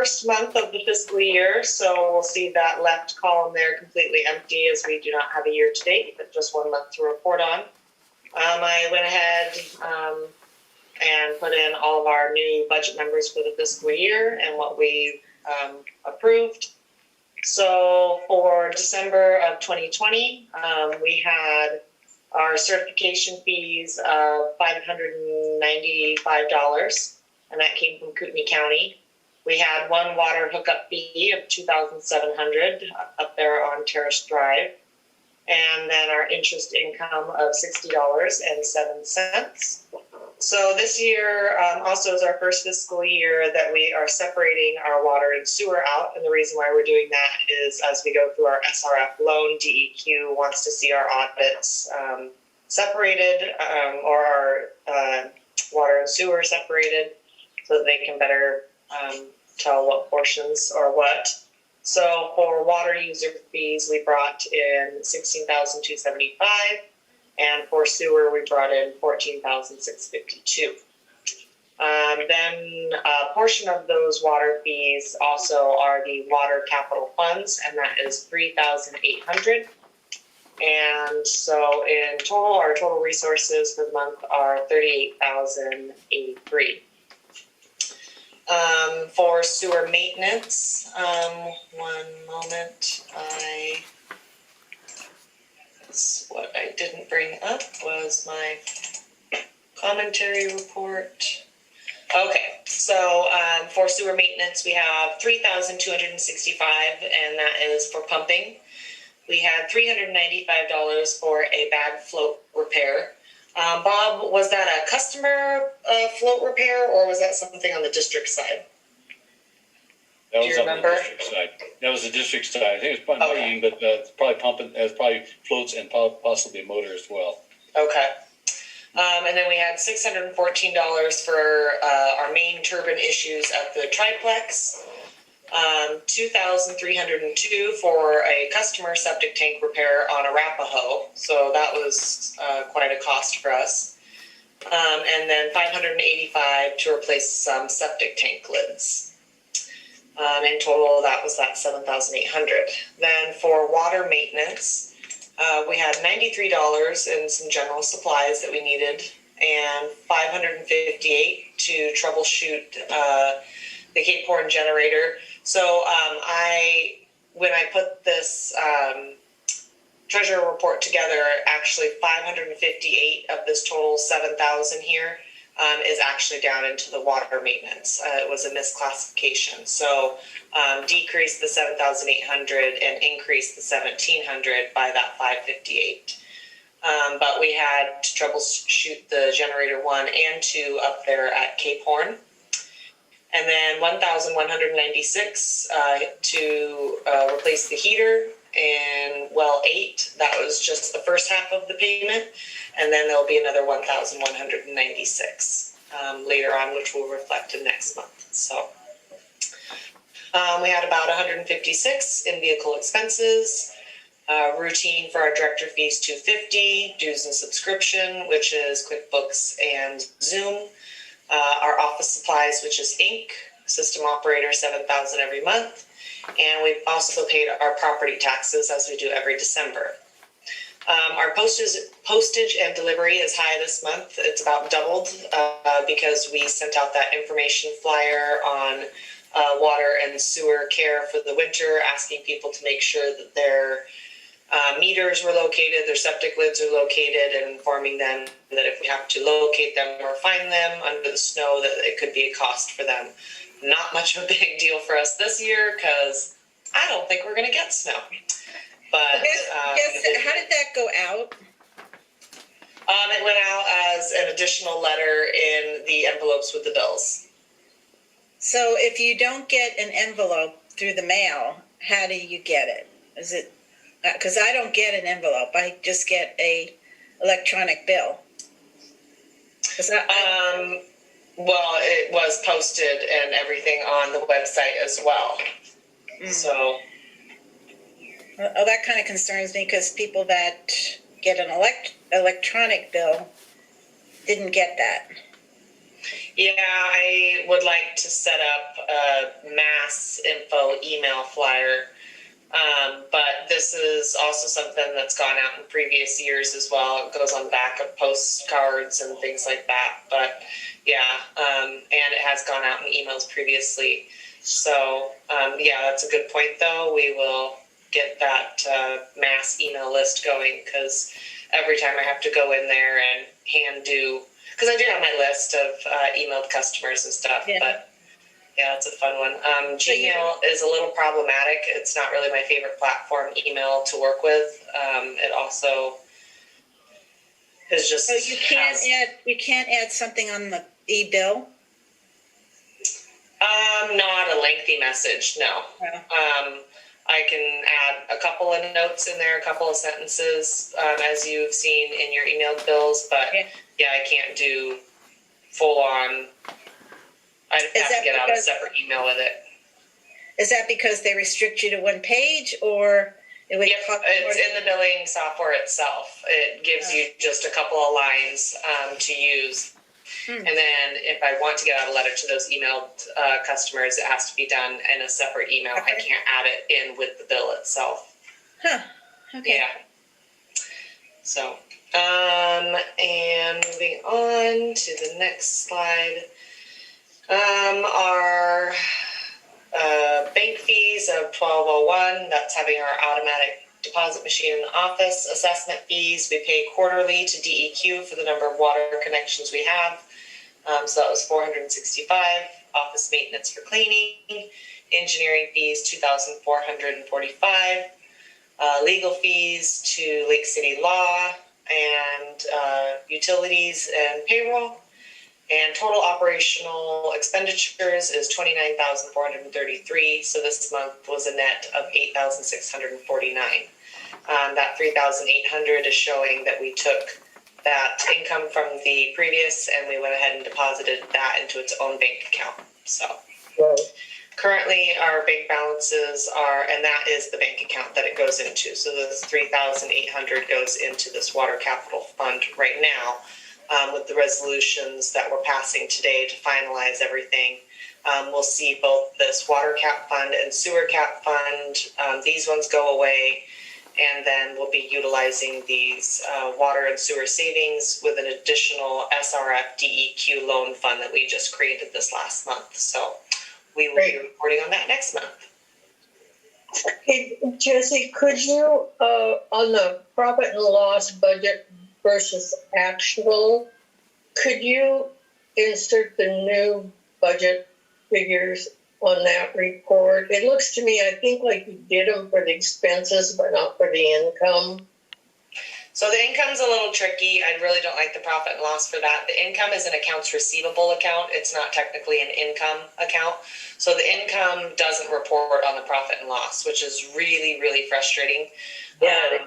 first month of the fiscal year, so we'll see that left column there completely empty as we do not have a year to date, but just 1 month to report on. I went ahead and put in all of our new budget numbers for the fiscal year and what we approved. So for December of 2020, we had our certification fees of $595, and that came from Kootenai County. We had one water hookup fee of $2,700 up there on Terrace Drive, and then our interest income of $60.07. So this year also is our first fiscal year that we are separating our water and sewer out. And the reason why we're doing that is as we go through our SRF loan, DEQ wants to see our audits separated or our water and sewer separated so that they can better tell what portions or what. So for water user fees, we brought in $16,275. And for sewer, we brought in $14,652. Then a portion of those water fees also are the water capital funds, and that is $3,800. And so in total, our total resources for the month are $38,083. For sewer maintenance, one moment, what I didn't bring up was my commentary report. Okay, so for sewer maintenance, we have $3,265, and that is for pumping. We had $395 for a bag float repair. Bob, was that a customer float repair, or was that something on the district side? That was on the district side. That was the district side. I think it was probably marine, but it's probably pumping, as probably floats and possibly a motor as well. Okay. And then we had $614 for our main turbine issues at the triplex. $2,302 for a customer septic tank repair on Arapahoe. So that was quite a cost for us. And then $585 to replace some septic tank lids. In total, that was that $7,800. Then for water maintenance, we had $93 in some general supplies that we needed, and $558 to troubleshoot the Cape Horn generator. So when I put this treasurer report together, actually 558 of this total 7,000 here is actually down into the water maintenance. It was a misclassification. So decrease the 7,800 and increase the 1,700 by that 558. But we had to troubleshoot the generator 1 and 2 up there at Cape Horn. And then 1,196 to replace the heater in well 8. That was just the first half of the payment. And then there'll be another 1,196 later on, which will reflect in next month. So we had about 156 in vehicle expenses. Routine for our director fees, $250. Dues and subscription, which is QuickBooks and Zoom. Our office supplies, which is ink, system operator, $7,000 every month. And we've also paid our property taxes as we do every December. Our postage and delivery is high this month. It's about doubled because we sent out that information flyer on water and sewer care for the winter, asking people to make sure that their meters were located, their septic lids are located, and informing them that if we have to locate them or find them under the snow, that it could be a cost for them. Not much of a big deal for us this year because I don't think we're going to get snow. But how did that go out? It went out as an additional letter in the envelopes with the bills. So if you don't get an envelope through the mail, how do you get it? Is it because I don't get an envelope? I just get a electronic bill. Well, it was posted and everything on the website as well. So. Well, that kind of concerns me because people that get an electronic bill didn't get that. Yeah, I would like to set up a mass info email flyer. But this is also something that's gone out in previous years as well. It goes on the back of postcards and things like that. But yeah, and it has gone out in emails previously. So yeah, that's a good point though. We will get that mass email list going, because every time I have to go in there and hand do, because I do have my list of emailed customers and stuff, Yeah. but yeah, it's a fun one. Gmail is a little problematic. It's not really my favorite platform email to work with. It also is just So you can't add something on the e-bill? not a lengthy message, no. No. I can add a couple of notes in there, a couple of sentences, as you've seen in your emailed bills, but yeah, I can't do full on. I'd have to get out a separate email with it. Is that because they restrict you to one page, or it would Yep, it's in the billing software itself. It gives you just a couple of lines to use. And then if I want to get out a letter to those emailed customers, it has to be done in a separate email. Okay. I can't add it in with the bill itself. Huh. Okay. Yeah. So, and moving on to the next slide. Our bank fees of $12.01. That's having our automatic deposit machine in the office. Assessment fees we pay quarterly to DEQ for the number of water connections we have. So that was $465. Office maintenance for cleaning. Engineering fees $2,445. Legal fees to Lake City Law, and utilities and payroll. And total operational expenditures is $29,433. So this month was a net of $8,649. That $3,800 is showing that we took that income from the previous, and we went ahead and deposited that into its own bank account. So currently our bank balances are, and that is the bank account that it goes into. So this $3,800 goes into this water capital fund right now. With the resolutions that we're passing today to finalize everything, we'll see both this water cap fund and sewer cap fund. These ones go away, and then we'll be utilizing these water and sewer savings with an additional SRF DEQ loan fund that we just created this last month. So we will be reporting on that next month. Hey, Jesse, could you, on the profit and loss budget versus actual, could you insert the new budget figures on that report? It looks to me, I think like you did them for the expenses, but not for the income. So the income's a little tricky. I really don't like the profit and loss for that. The income is an accounts receivable account. It's not technically an income account. So the income doesn't report on the profit and loss, which is really, really frustrating. Yeah.